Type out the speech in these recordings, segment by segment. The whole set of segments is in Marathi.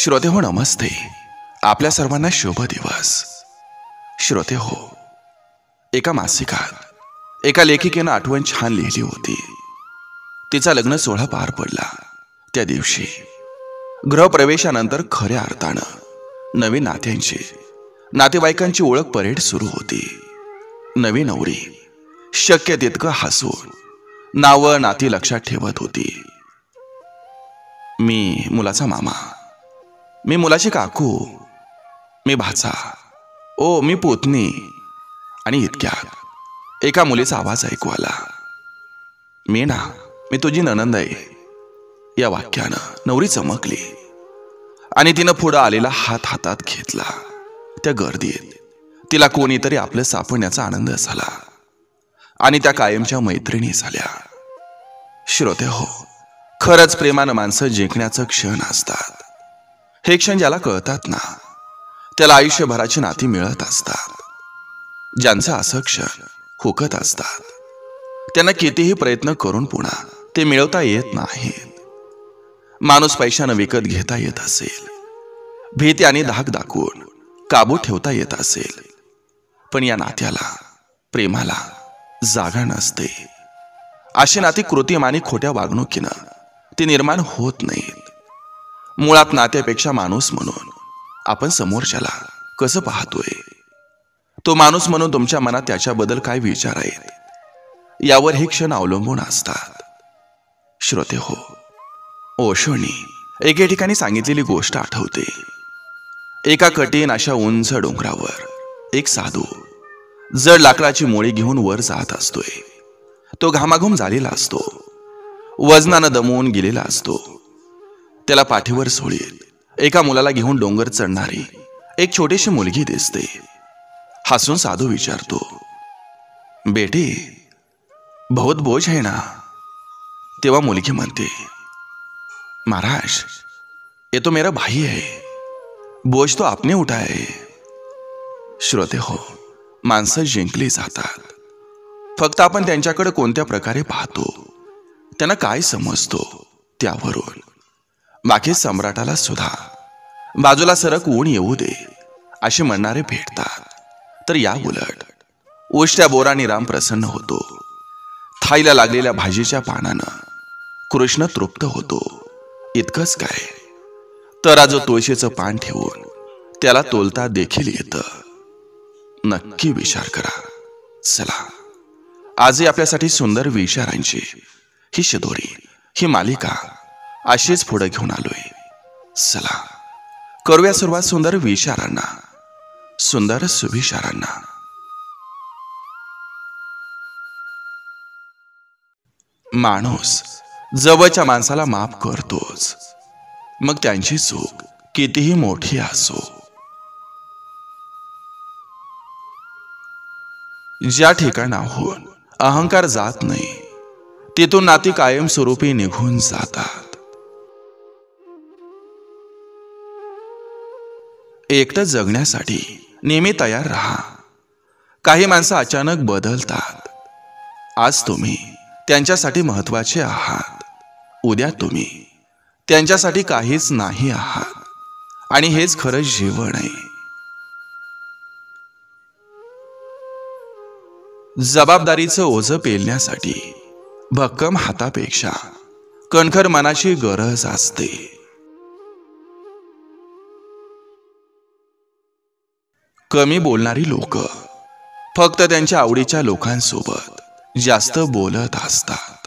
श्रोते हो नमस्ते. आपल्या सर्वांना शुभ दिवस. श्रोते हो, एका मासिकात एका लेखिकेनं आठवण छान लिहिली होती. तिचा लग्न सोहळा पार पडला. त्या दिवशी गृहप्रवेशानंतर खऱ्या अर्थानं नवीन नातेवाईकांची ओळख परेड सुरू होती. नवी नवरी शक्य तितकं हसून नावं नाती लक्षात ठेवत होती. मी मुलाचा मामा, मी मुलाची काकू, मी भाचा, ओ मी पुतणी. आणि इतक्यात एका मुलीचा आवाज ऐकू आला. मी तुझी नणंद आहे. या वाक्यानं नवरी चमकली आणि तिनं पुढं आलेला हात हातात घेतला. त्या गर्दीत तिला कोणीतरी आपलं सापडण्याचा आनंद झाला आणि त्या कायमच्या मैत्रिणी झाल्या. श्रोते हो, खरंच प्रेमानं माणसं जिंकण्याचं क्षण असतात. हे क्षण ज्याला कळतात ना, त्याला आयुष्यभराची नाती मिळत असतात. ज्यांचं असं क्षण हुकत असतात त्यांना कितीही प्रयत्न करून पुन्हा ते मिळवता येत नाहीत. माणूस पैशानं विकत घेता येत असेल, भीती आणि धाक दाखवून काबू ठेवता येत असेल, पण या नात्याला, प्रेमाला जागा नसते. अशी नाती कृत्रिम आणि खोट्या वागणुकीनं ती निर्माण होत नाहीत. मुळात नात्यापेक्षा माणूस म्हणून आपण समोरच्याला कसं पाहतोय, तो माणूस म्हणून तुमच्या मनात त्याच्याबद्दल काय विचार आहेत, यावर हे क्षण अवलंबून असतात. श्रोते हो, ओशोनी एके ठिकाणी सांगितलेली गोष्ट आठवते. एका कठीण अशा उंच डोंगरावर एक साधू जड लाकडाची मोळी घेऊन वर जात असतोय. तो घामाघूम झालेला असतो, वजनानं दमवून गेलेला असतो. त्याला पाठीवर सोडीत एका मुलाला घेऊन डोंगर चढणारी एक छोटीशी मुलगी दिसते. हसून साधू विचारतो, बेटी बहुत बोझ है ना? तेव्हा मुलगी म्हणते, महाराज ये तो मेरा भाई है, बोझ तो आपने उठाया. श्रोते हो, माणसं जिंकली जातात. फक्त आपण त्यांच्याकडे कोणत्या प्रकारे पाहतो, त्यांना काय समजतो त्यावरून. बाकी सम्राटाला सुद्धा बाजूला सरक ऊन येऊ दे असे म्हणणारे भेटतात, तर या उलट उष्ट्या बोराने राम प्रसन्न होतो. थाईला लागलेल्या भाजीच्या पानानं कृष्ण तृप्त होतो. इतकंच काय, तराजू तुळशीचं पान ठेवून त्याला तोलता देखील येतं. नक्की विचार करा. चला, आजही आपल्यासाठी सुंदर विचारांची ही शिदोरी, ही मालिका अशीच पुढे घेऊन आलोय. चला करूया सुरुवात सुंदर विचारांना, सुंदर सुविचारांना. माणूस जवळच्या माणसाला माफ करतोच, मग त्यांची चूक कितीही मोठी असो. ज्या ठिकाणाहून अहंकार जात नाही, तिथून नाती कायमस्वरूपी निघून जातात. एकटं जगण्यासाठी नेहमी तयार राहा. काही माणसं अचानक बदलतात. आज तुम्ही त्यांच्यासाठी महत्वाचे आहात, उद्या तुम्ही त्यांच्यासाठी काहीच नाही आहात. आणि हेच खरं जीवन आहे. जबाबदारीचं ओझं पेलण्यासाठी भक्कम हातापेक्षा कणखर मनाची गरज असते. कमी बोलणारी लोक फक्त त्यांच्या आवडीच्या लोकांसोबत जास्त बोलत असतात.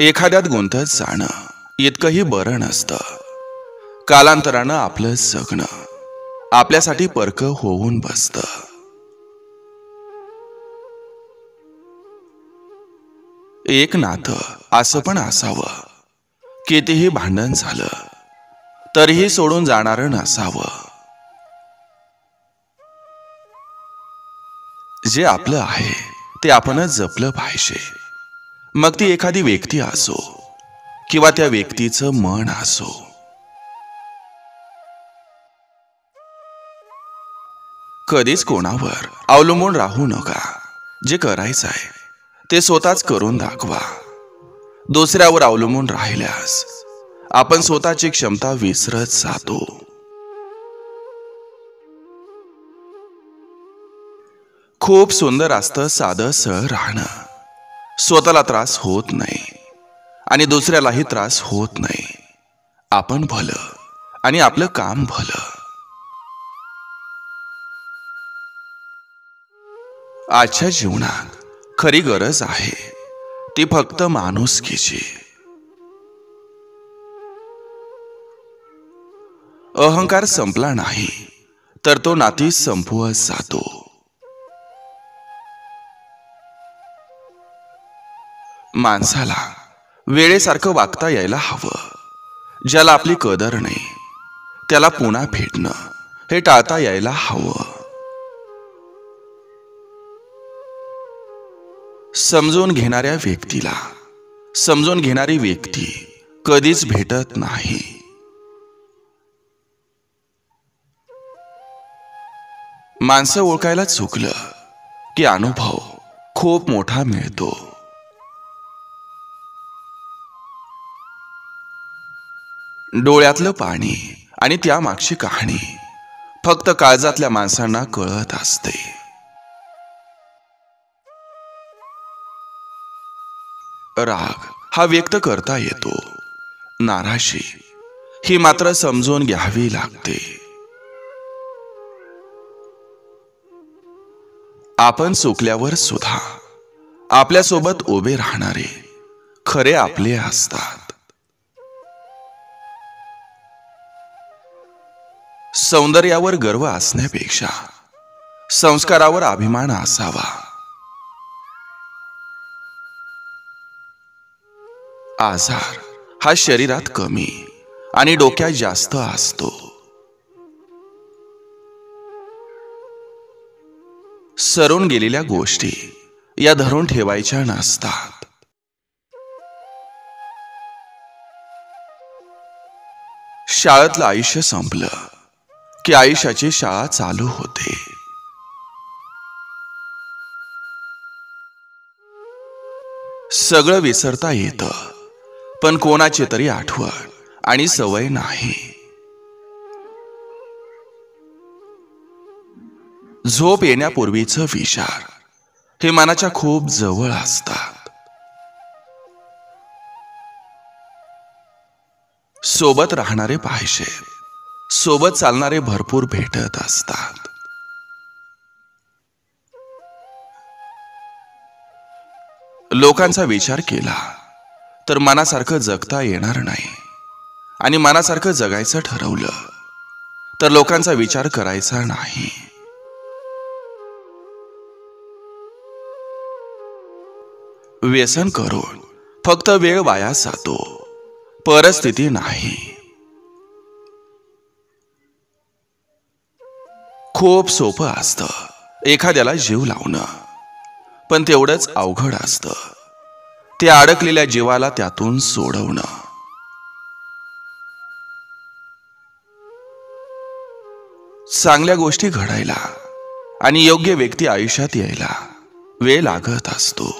एखाद्यात गुंतत जाणं इतकंही बरं नसतं. कालांतरानं आपलं जगणं आपल्यासाठी परकं होऊन बसतं. एक नातं असं पण असावं, कितीही भांडण झालं तरीही सोडून जाणारं नसावं. जे आपलं आहे ते आपणच जपलं पाहिजे. मग ती एखादी व्यक्ती असो किंवा त्या व्यक्तीचं मन असो. कधीच कोणावर अवलंबून राहू नका. जे करायचं आहे ते स्वतःच करून दाखवा. दुसऱ्यावर अवलंबून राहिल्यास आपण स्वतःची क्षमता विसरत जातो. खूप सुंदर असतं साधं सरळ राहणं. स्वतःला त्रास होत नाही आणि दुसऱ्यालाही त्रास होत नाही. आपण भलं आणि आपलं काम भलं. आजच्या जीवनात खरी गरज आहे ती फक्त माणुसकीची. अहंकार संपला नाही तर तो नाती संपवत जातो. माणसाला वेळेसारखं वागता यायला हवं. ज्याला आपली कदर नाही त्याला पुन्हा भेटणं हे टाळता यायला हवं. समजून घेणाऱ्या व्यक्तीला समजून घेणारी व्यक्ती कधीच भेटत नाही. माणसं ओळखायला चुकलं की अनुभव खूप मोठा मिळतो. डोळ्यातलं पाणी आणि त्यामागची कहाणी फक्त काळजातल्या माणसांना कळत असते. राग हा व्यक्त करता येतो. नाराजी ही मात्र समजून घ्यावी लागते. आपण चुकल्यावर सुद्धा आपल्यासोबत उभे राहणारे खरे आपले असतात. सौंदर्यावर गर्व असण्यापेक्षा संस्कारावर अभिमान असावा. आजार हा शरीरात कमी आणि डोक्यात जास्त असतो. सरून गेलेल्या गोष्टी या धरून ठेवायच्या नसतात. शाळेतलं आयुष्य संपलं की आयुष्याची शाळा चालू होते. सगळं विसरता येतं पण कोणाची तरी आठवण आणि सवय नाही. झोप येण्यापूर्वीचं विचार हे मनाच्या खूप जवळ असतात. सोबत राहणारे पाहिजे, सोबत चालणारे भरपूर भेटत असतात. लोकांचा विचार केला तर मनासारखं जगता येणार नाही आणि मनासारखं जगायचं ठरवलं तर लोकांचा विचार करायचा नाही. व्यसन करून फक्त वेळ वाया जातो, परिस्थिती नाही. खूप सोपं असतं एखाद्याला जीव लावणं, पण तेवढंच अवघड असतं त्या अडकलेल्या जीवाला त्यातून सोडवणं. चांगल्या गोष्टी घडायला आणि योग्य व्यक्ती आयुष्यात यायला वेळ लागत असतो.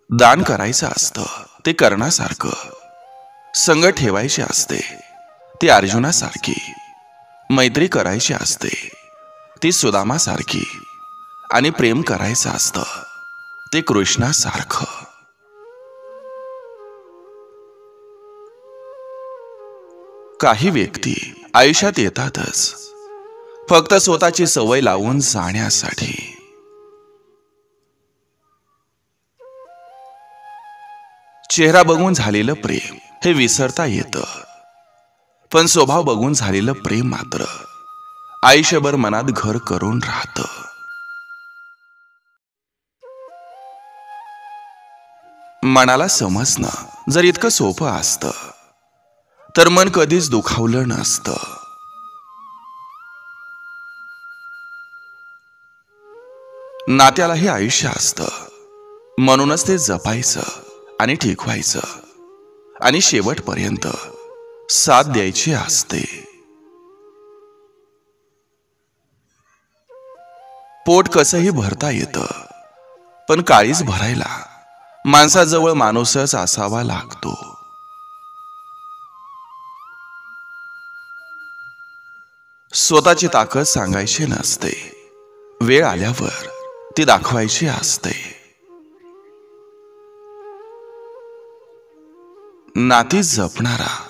दान करायचं असतं ते कर्णासारखं, संग ठेवायचे असते ती अर्जुनासारखी, मैत्री करायची असते ती सुदामासारखी आणि प्रेम करायचं असतं ते कृष्णासारखं. काही व्यक्ती आयुष्यात येतातच फक्त स्वतःची सवय लावून जाण्यासाठी. चेहरा बघून झालेलं प्रेम हे विसरता येतं, पण स्वभाव बघून झालेलं प्रेम मात्र आयुष्यभर मनात घर करून राहतं. मनाला समजणं जर इतकं सोपं असतं तर मन कधीच दुखावलं नसतं. नात्यालाही आयुष्य असतं, म्हणूनच ते जपायचं आणि टिकवायचं आणि शेवटपर्यंत साथ द्यायची असते. पोट कसंही भरता येतं पण काळीज भरायला माणसाजवळ माणूसच असावा लागतो. स्वतःची ताकद सांगायची नसते, वेळ आल्यावर ती दाखवायची असते. नाती जपणारा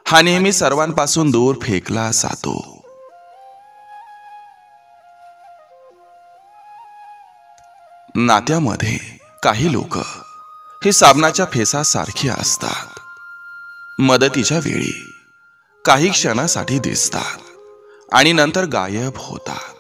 हा नेहमी सर्वांपासून दूर फेकला जातो. नात्यामध्ये काही लोक हे साबणाच्या फेसासारखी असतात. मदतीच्या वेळी काही क्षणासाठी दिसतात आणि नंतर गायब होतात.